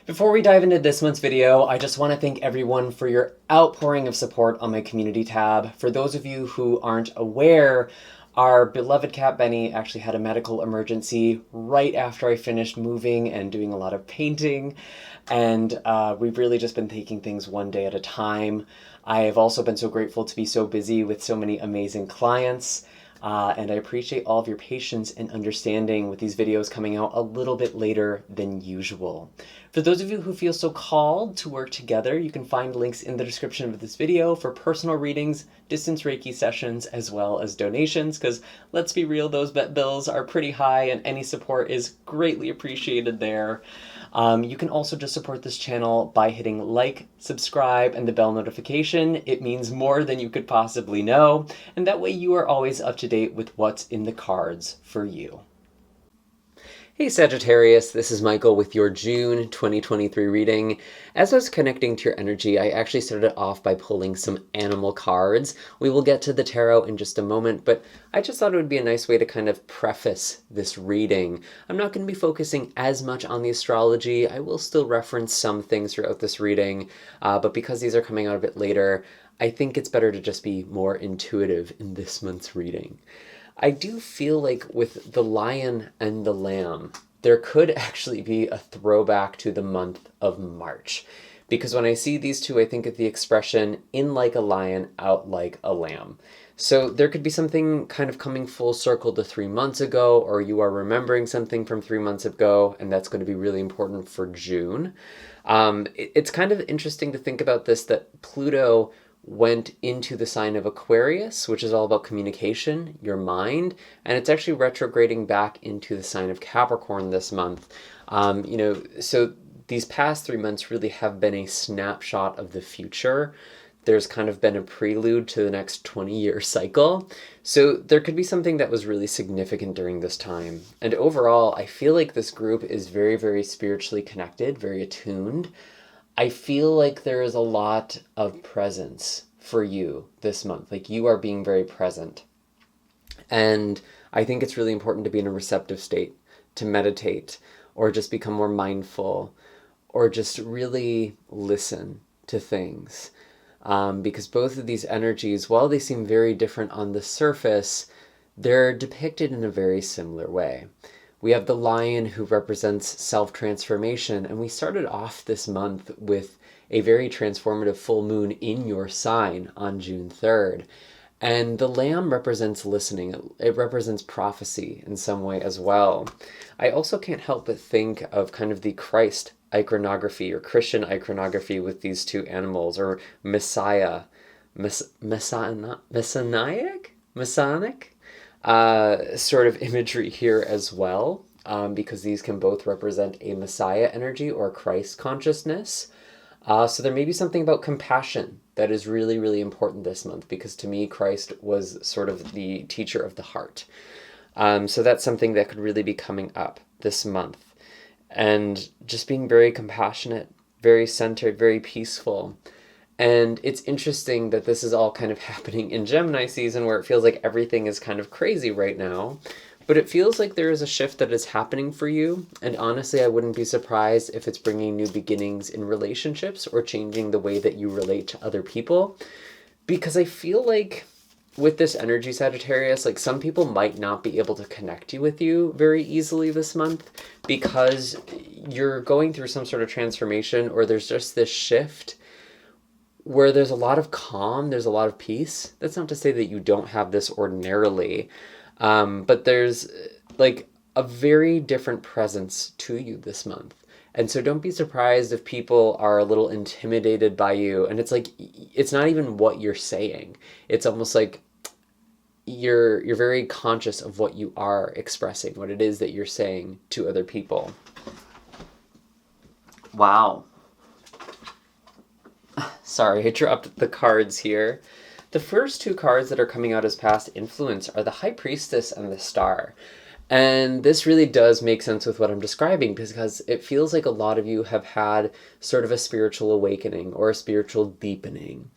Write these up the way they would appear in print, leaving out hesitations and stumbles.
Before we dive into this month's video, I just want to thank everyone for your outpouring of support on my community tab. For those of you who aren't aware, our beloved cat Benny actually had a medical emergency right after I finished moving and doing a lot of painting, and we've really just been taking things one day at a time. I have also been so grateful to be so busy with so many amazing clients. And I appreciate all of your patience and understanding with these videos coming out a little bit later than usual. For those of you who feel so called to work together, you can find links in the description of this video for personal readings, distance Reiki sessions, as well as donations, because let's be real, those vet bills are pretty high and any support is greatly appreciated there. You can also just support this channel by hitting like, subscribe, and the bell notification. It means more than you could possibly know, and that way you are always up to date with what's in the cards for you. Hey Sagittarius, this is Michael with your June 2023 reading. As I was connecting to your energy, I actually started off by pulling some animal cards. We will get to the tarot in just a moment, but I just thought it would be a nice way to kind of preface this reading. I'm not going to be focusing as much on the astrology. I will still reference some things throughout this reading, but because these are coming out a bit later, I think it's better to just be more intuitive in this month's reading. I do feel like with the lion and the lamb, there could actually be a throwback to the month of March. Because when I see these two, I think of the expression, in like a lion, out like a lamb. So there could be something kind of coming full circle to 3 months ago, or you are remembering something from 3 months ago, and that's going to be really important for June. It's kind of interesting to think about this, that Pluto went into the sign of Aquarius, which is all about communication, your mind, and it's actually retrograding back into the sign of Capricorn this month. So these past 3 months really have been a snapshot of the future. There's kind of been a prelude to the next 20-year cycle. So there could be something that was really significant during this time. And overall, I feel like this group is very, very spiritually connected, very attuned. I feel like there is a lot of presence for you this month. Like you are being very present. And I think it's really important to be in a receptive state, to meditate, or just become more mindful, or just really listen to things. Because both of these energies, while they seem very different on the surface, they're depicted in a very similar way. We have the lion who represents self-transformation, and we started off this month with a very transformative full moon in your sign on June 3rd. And the lamb represents listening. It represents prophecy in some way as well. I also can't help but think of kind of the Christ iconography or Christian iconography with these two animals, or Messiah, Messianic sort of imagery here as well, because these can both represent a Messiah energy or Christ consciousness. So there may be something about compassion that is really, really important this month, because to me, Christ was sort of the teacher of the heart. So that's something that could really be coming up this month. And just being very compassionate, very centered, very peaceful. And it's interesting that this is all kind of happening in Gemini season, where it feels like everything is kind of crazy right now. But it feels like there is a shift that is happening for you. And honestly, I wouldn't be surprised if it's bringing new beginnings in relationships or changing the way that you relate to other people. Because I feel like with this energy, Sagittarius, like some people might not be able to connect with you very easily this month because you're going through some sort of transformation, or there's just this shift where there's a lot of calm, there's a lot of peace. That's not to say that you don't have this ordinarily, but there's like a very different presence to you this month. And so don't be surprised if people are a little intimidated by you. And it's like, it's not even what you're saying. It's almost like you're very conscious of what you are expressing, what it is that you're saying to other people. Wow. Sorry, I dropped the cards here. The first two cards that are coming out as past influence are the High Priestess and the Star. And this really does make sense with what I'm describing, because it feels like a lot of you have had sort of a spiritual awakening or a spiritual deepening.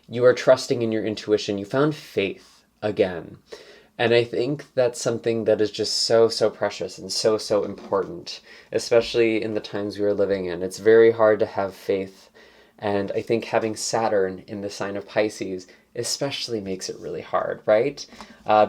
You are trusting in your intuition. You found faith again. And I think that's something that is just so, so precious and so, so important, especially in the times we are living in. It's very hard to have faith. And I think having Saturn in the sign of Pisces especially makes it really hard, right?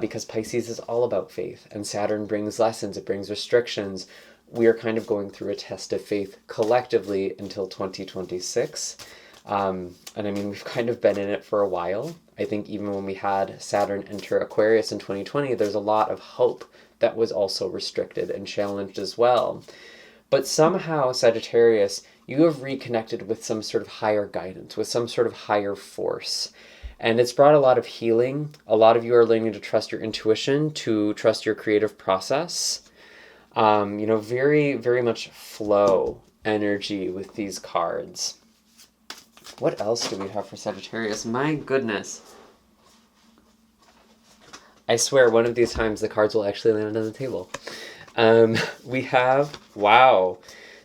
Because Pisces is all about faith, and Saturn brings lessons, it brings restrictions. We are kind of going through a test of faith collectively until 2026. And I mean, we've kind of been in it for a while. I think even when we had Saturn enter Aquarius in 2020, there's a lot of hope that was also restricted and challenged as well. But somehow, Sagittarius, you have reconnected with some sort of higher guidance, with some sort of higher force. And it's brought a lot of healing. A lot of you are learning to trust your intuition, to trust your creative process. Very, very much flow energy with these cards. What else do we have for Sagittarius? My goodness. I swear one of these times the cards will actually land on the table. We have, wow,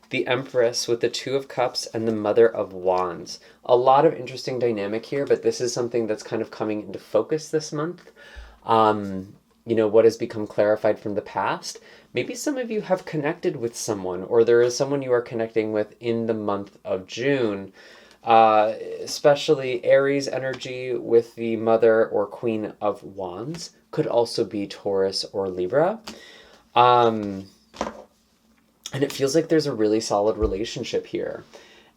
the Empress with the Two of Cups and the Mother of Wands. A lot of interesting dynamic here, but this is something that's kind of coming into focus this month. What has become clarified from the past. Maybe some of you have connected with someone, or there is someone you are connecting with in the month of June. Especially Aries energy with the Mother or Queen of Wands. Could also be Taurus or Libra. And it feels like there's a really solid relationship here.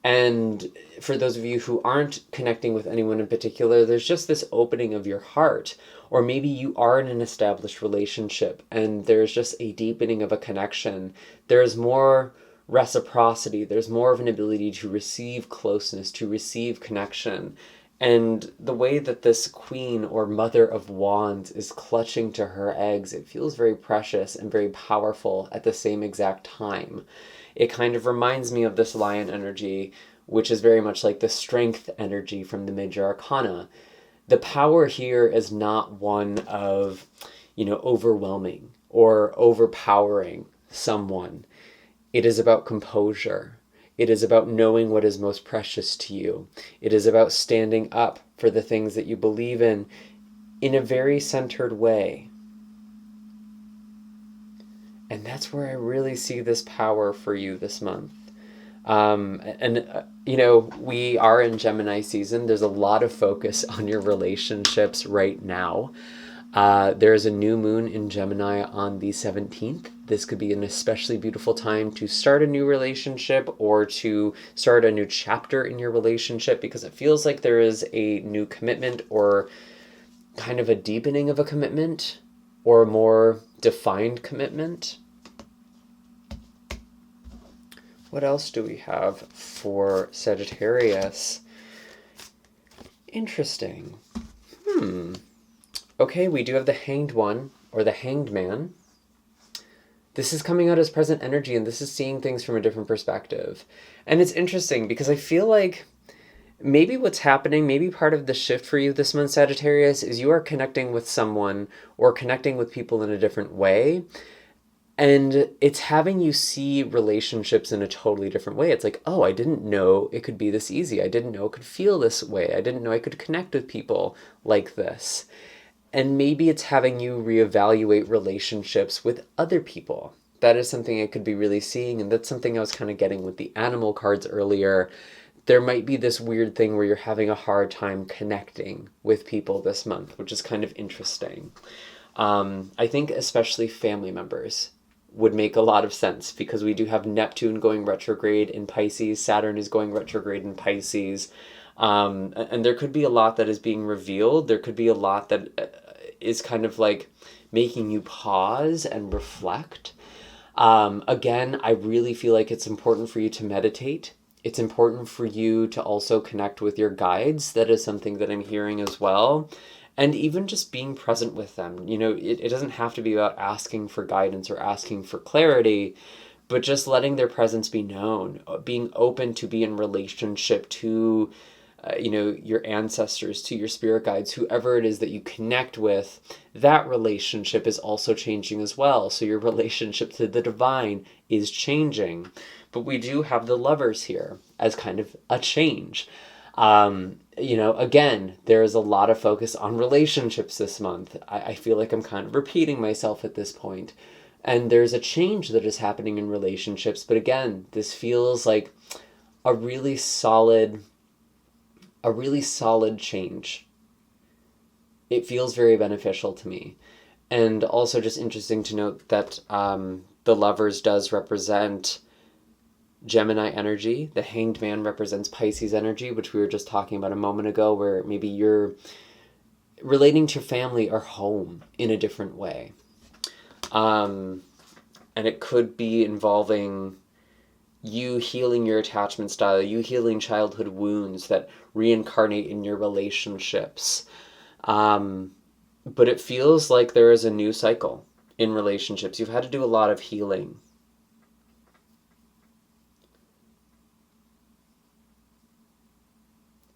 And for those of you who aren't connecting with anyone in particular, there's just this opening of your heart. Or maybe you are in an established relationship and there's just a deepening of a connection. There's more reciprocity. There's more of an ability to receive closeness, to receive connection. And the way that this Queen or Mother of Wands is clutching to her eggs, it feels very precious and very powerful at the same exact time. It kind of reminds me of this Lion energy, which is very much like the strength energy from the Major Arcana. The power here is not one of, overwhelming or overpowering someone. It is about composure. It is about knowing what is most precious to you. It is about standing up for the things that you believe in a very centered way. And that's where I really see this power for you this month. We are in Gemini season. There's a lot of focus on your relationships right now. There is a new moon in Gemini on the 17th. This could be an especially beautiful time to start a new relationship or to start a new chapter in your relationship, because it feels like there is a new commitment or kind of a deepening of a commitment or a more defined commitment. What else do we have for Sagittarius? Interesting. Okay, we do have the Hanged One, or the Hanged Man. This is coming out as present energy, and this is seeing things from a different perspective. And it's interesting because I feel like maybe what's happening, maybe part of the shift for you this month, Sagittarius, is you are connecting with someone or connecting with people in a different way. And it's having you see relationships in a totally different way. It's like, oh, I didn't know it could be this easy. I didn't know it could feel this way. I didn't know I could connect with people like this. And maybe it's having you reevaluate relationships with other people. That is something I could be really seeing. And that's something I was kind of getting with the animal cards earlier. There might be this weird thing where you're having a hard time connecting with people this month, which is kind of interesting. I think especially family members would make a lot of sense, because we do have Neptune going retrograde in Pisces. Saturn is going retrograde in Pisces. And there could be a lot that is being revealed. There could be a lot that is kind of like making you pause and reflect. Again, I really feel like it's important for you to meditate. It's important for you to also connect with your guides. That is something that I'm hearing as well. And even just being present with them. It doesn't have to be about asking for guidance or asking for clarity, but just letting their presence be known, being open to be in relationship to, your ancestors, to your spirit guides, whoever it is that you connect with. That relationship is also changing as well. So your relationship to the divine is changing. But we do have the Lovers here as kind of a change. Again, there's a lot of focus on relationships this month. I feel like I'm kind of repeating myself at this point. And there's a change that is happening in relationships. But again, this feels like a really solid change. It feels very beneficial to me. And also just interesting to note that the Lovers does represent Gemini energy. The Hanged Man represents Pisces energy, which we were just talking about a moment ago, where maybe you're relating to family or home in a different way. And it could be involving you healing your attachment style, you healing childhood wounds that reincarnate in your relationships. But it feels like there is a new cycle in relationships. You've had to do a lot of healing.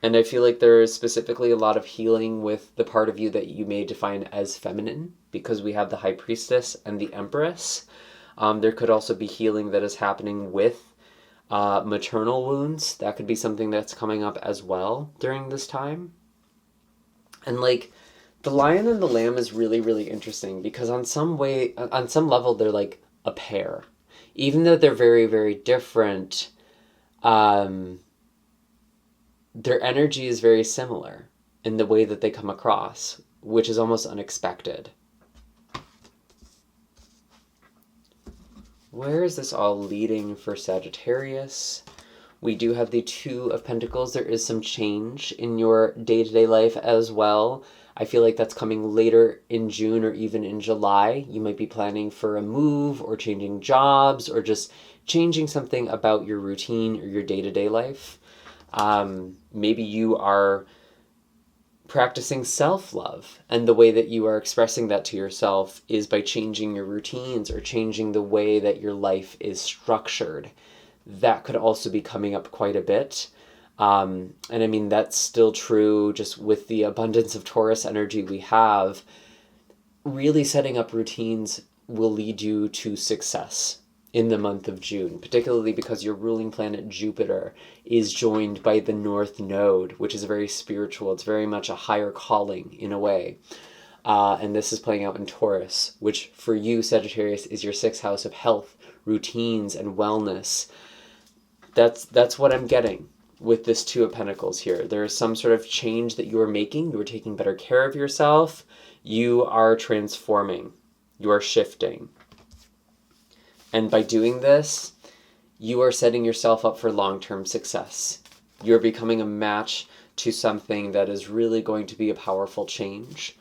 And I feel like there is specifically a lot of healing with the part of you that you may define as feminine, because we have the High Priestess and the Empress. There could also be healing that is happening with maternal wounds. That could be something that's coming up as well during this time. And like, the Lion and the Lamb is really, really interesting, because on some level, they're like a pair. Even though they're very, very different, their energy is very similar in the way that they come across, which is almost unexpected. Where is this all leading for Sagittarius? We do have the Two of Pentacles. There is some change in your day-to-day life as well. I feel like that's coming later in June or even in July. You might be planning for a move or changing jobs or just changing something about your routine or your day-to-day life. Maybe you are practicing self-love, and the way that you are expressing that to yourself is by changing your routines or changing the way that your life is structured. That could also be coming up quite a bit. And I mean, that's still true just with the abundance of Taurus energy we have. Really setting up routines will lead you to success in the month of June, particularly because your ruling planet Jupiter is joined by the North Node, which is very spiritual. It's very much a higher calling in a way. And this is playing out in Taurus, which for you, Sagittarius, is your 6th house of health, routines, and wellness. That's what I'm getting with this Two of Pentacles here. There is some sort of change that you are making. You are taking better care of yourself. You are transforming. You are shifting. And by doing this, you are setting yourself up for long-term success. You're becoming a match to something that is really going to be a powerful change.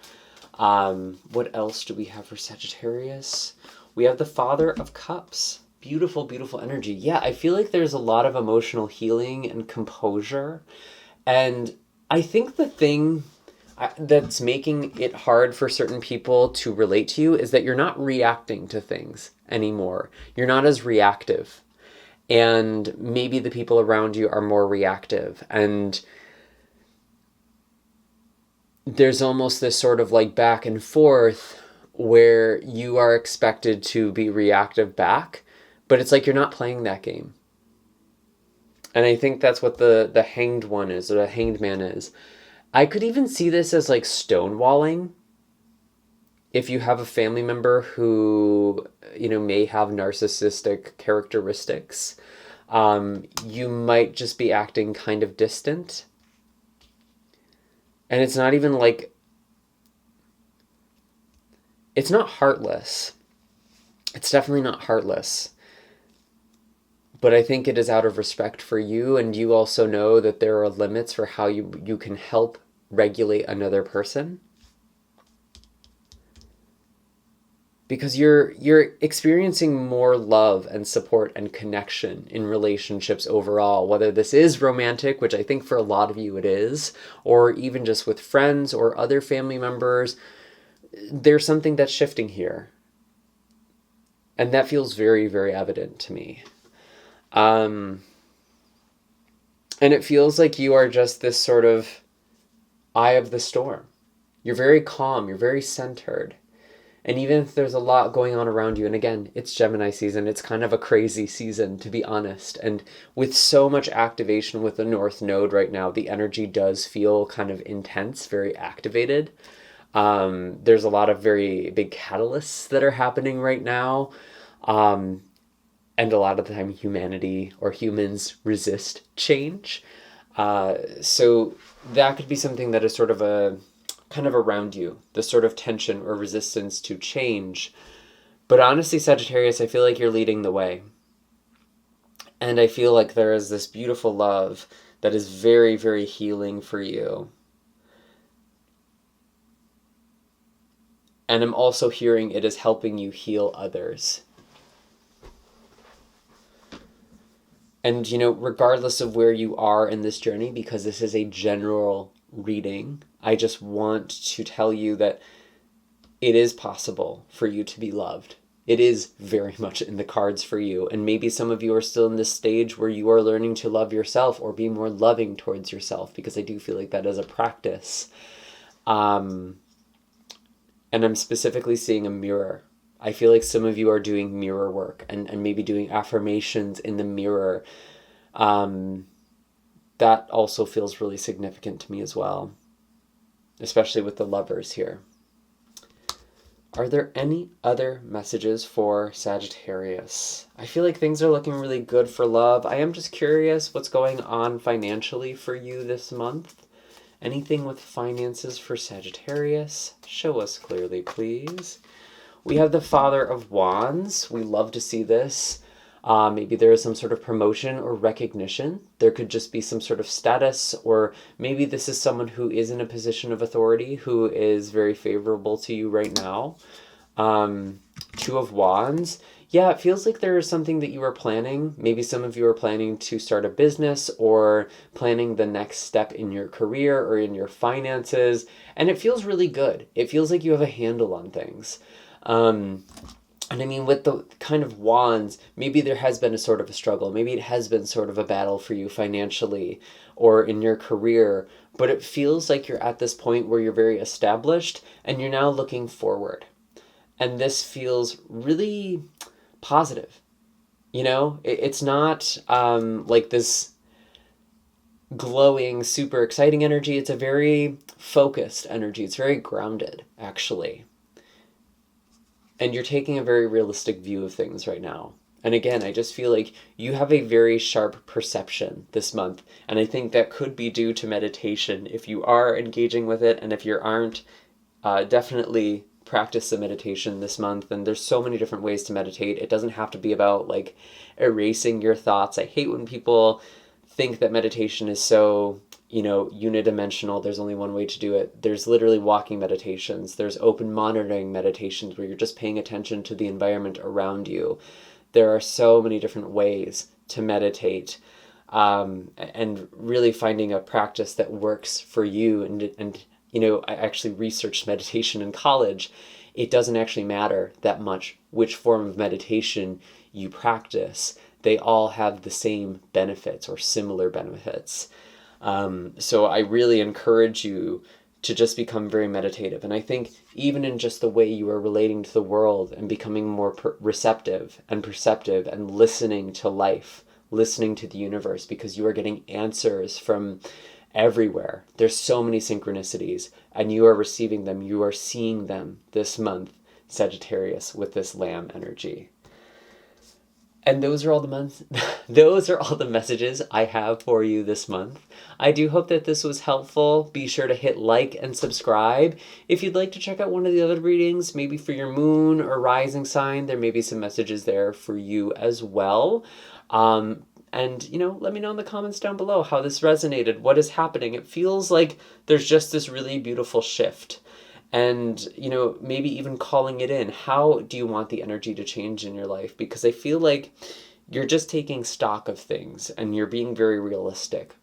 What else do we have for Sagittarius? We have the Father of Cups. Beautiful, beautiful energy. Yeah, I feel like there's a lot of emotional healing and composure. And I think the thing that's making it hard for certain people to relate to you is that you're not reacting to things anymore. You're not as reactive. And maybe the people around you are more reactive. And there's almost this sort of like back and forth where you are expected to be reactive back, but it's like you're not playing that game. And I think that's what the Hanged One is, or the Hanged Man is. I could even see this as like stonewalling. If you have a family member who, may have narcissistic characteristics, you might just be acting kind of distant. And it's not even like, it's not heartless. It's definitely not heartless. But I think it is out of respect for you, and you also know that there are limits for how you can help regulate another person. Because you're experiencing more love and support and connection in relationships overall, whether this is romantic, which I think for a lot of you it is, or even just with friends or other family members. There's something that's shifting here. And that feels very, very evident to me. And it feels like you are just this sort of eye of the storm. You're very calm. You're very centered. And even if there's a lot going on around you, and again, it's Gemini season, it's kind of a crazy season, to be honest. And with so much activation with the North Node right now, the energy does feel kind of intense, very activated. There's a lot of very big catalysts that are happening right now. And a lot of the time, humanity or humans resist change. So that could be something that is sort of a kind of around you, the sort of tension or resistance to change. But honestly, Sagittarius, I feel like you're leading the way. And I feel like there is this beautiful love that is very, very healing for you. And I'm also hearing it is helping you heal others. And, regardless of where you are in this journey, because this is a general reading, I just want to tell you that it is possible for you to be loved. It is very much in the cards for you. And maybe some of you are still in this stage where you are learning to love yourself or be more loving towards yourself, because I do feel like that is a practice. And I'm specifically seeing a mirror. I feel like some of you are doing mirror work and maybe doing affirmations in the mirror. That also feels really significant to me as well, especially with the lovers here. Are there any other messages for Sagittarius? I feel like things are looking really good for love. I am just curious what's going on financially for you this month. Anything with finances for Sagittarius? Show us clearly, please. We have the Father of Wands. We love to see this. Maybe there is some sort of promotion or recognition. There could just be some sort of status, or maybe this is someone who is in a position of authority who is very favorable to you right now. Two of Wands. Yeah, it feels like there is something that you are planning. Maybe some of you are planning to start a business or planning the next step in your career or in your finances. And it feels really good. It feels like you have a handle on things. And I mean, with the kind of wands, maybe there has been a sort of a struggle. Maybe it has been sort of a battle for you financially or in your career. But it feels like you're at this point where you're very established and you're now looking forward. And this feels really positive. It's not like this glowing, super exciting energy. It's a very focused energy. It's very grounded, actually. And you're taking a very realistic view of things right now. And again, I just feel like you have a very sharp perception this month. And I think that could be due to meditation. If you are engaging with it, and if you aren't, definitely practice the meditation this month. And there's so many different ways to meditate. It doesn't have to be about like erasing your thoughts. I hate when people think that meditation is so unidimensional. There's only one way to do it. There's literally walking meditations. There's open monitoring meditations where you're just paying attention to the environment around you. There are so many different ways to meditate, and really finding a practice that works for you. And I actually researched meditation in college. It doesn't actually matter that much which form of meditation you practice. They all have the same benefits or similar benefits. So I really encourage you to just become very meditative. And I think even in just the way you are relating to the world and becoming more receptive and perceptive and listening to life, listening to the universe, because you are getting answers from everywhere. There's so many synchronicities and you are receiving them. You are seeing them this month, Sagittarius, with this Lamb energy. And those are all the messages I have for you this month. I do hope that this was helpful. Be sure to hit like and subscribe. If you'd like to check out one of the other readings, maybe for your moon or rising sign, there may be some messages there for you as well. And let me know in the comments down below how this resonated, what is happening. It feels like there's just this really beautiful shift. And, maybe even calling it in. How do you want the energy to change in your life? Because I feel like you're just taking stock of things and you're being very realistic,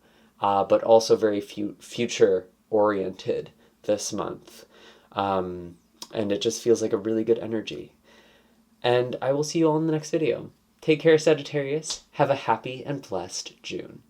but also very future-oriented this month. And it just feels like a really good energy. And I will see you all in the next video. Take care, Sagittarius. Have a happy and blessed June.